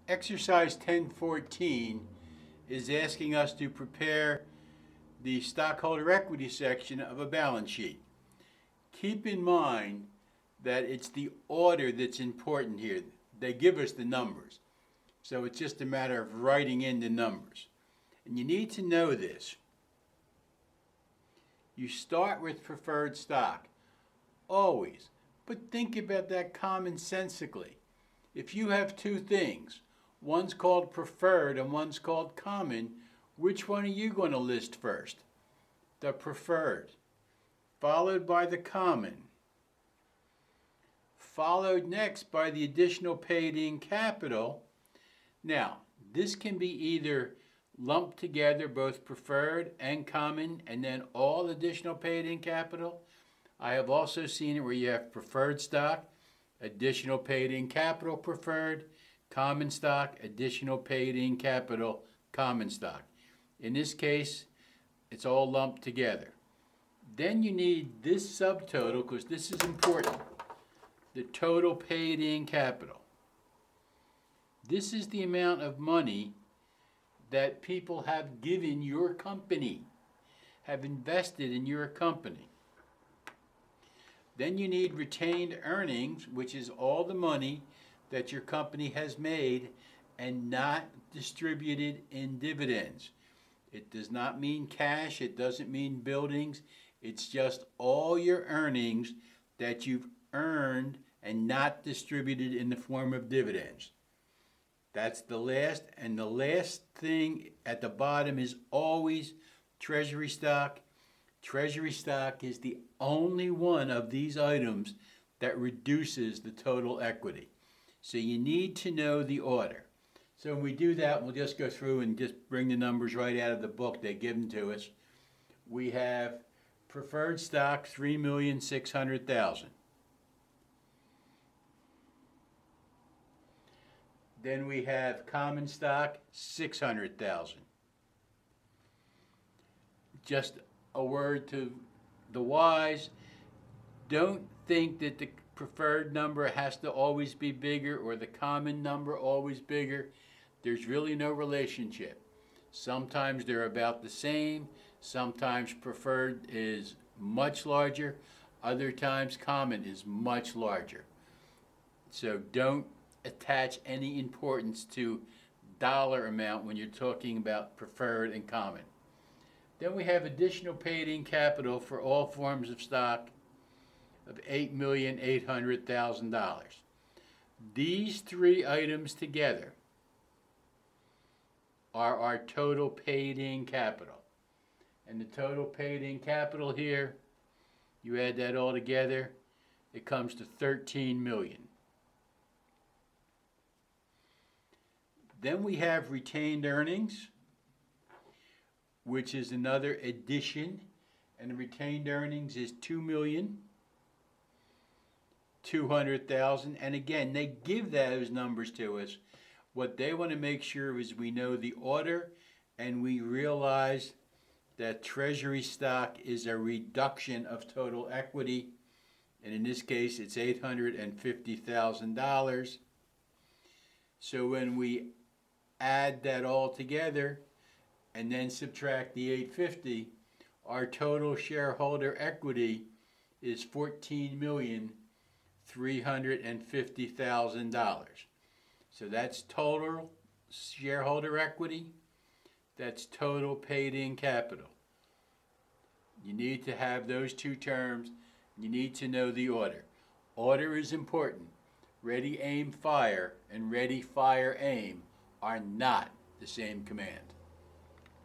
Exercise 1014 is asking us to prepare the stockholder equity section of a balance sheet. Keep in mind that it's the order that's important here. They give us the numbers, so it's just a matter of writing in the numbers. And you need to know this. You start with preferred stock, always, but think about that commonsensically. If you have two things, one's called preferred and one's called common, which one are you going to list first? The preferred, followed by the common, followed next by the additional paid-in capital. Now, this can be either lumped together, both preferred and common, and then all additional paid-in capital. I have also seen it where you have preferred stock, additional paid-in capital preferred, common stock, additional paid-in capital, common stock. In this case, it's all lumped together. Then you need this subtotal, because this is important, the total paid-in capital. This is the amount of money that people have given your company, have invested in your company. Then you need retained earnings, which is all the money that your company has made and not distributed in dividends. It does not mean cash, it doesn't mean buildings, it's just all your earnings that you've earned and not distributed in the form of dividends. That's the last, and the last thing at the bottom is always treasury stock. Treasury stock is the only one of these items that reduces the total equity. So you need to know the order. So when we do that, we'll just go through and just bring the numbers right out of the book. They give them to us. We have preferred stock, $3,600,000. Then we have common stock, $600,000. Just a word to the wise, don't think that the preferred number has to always be bigger or the common number always bigger. There's really no relationship. Sometimes they're about the same, sometimes preferred is much larger, other times common is much larger. So don't attach any importance to dollar amount when you're talking about preferred and common. Then we have additional paid-in capital for all forms of stock of $8,800,000. These three items together are our total paid-in capital. And the total paid-in capital here, you add that all together, it comes to $13 million. Then we have retained earnings, which is another addition, and the retained earnings is $2,200,000. And again, they give those numbers to us. What they want to make sure is we know the order and we realize that treasury stock is a reduction of total equity, and in this case it's $850,000. So when we add that all together and then subtract the 850, our total shareholder equity is $14,350,000. So that's total shareholder equity, that's total paid-in capital. You need to have those two terms. You need to know the order. Order is important. Ready, aim, fire, and ready, fire, aim are not the same command.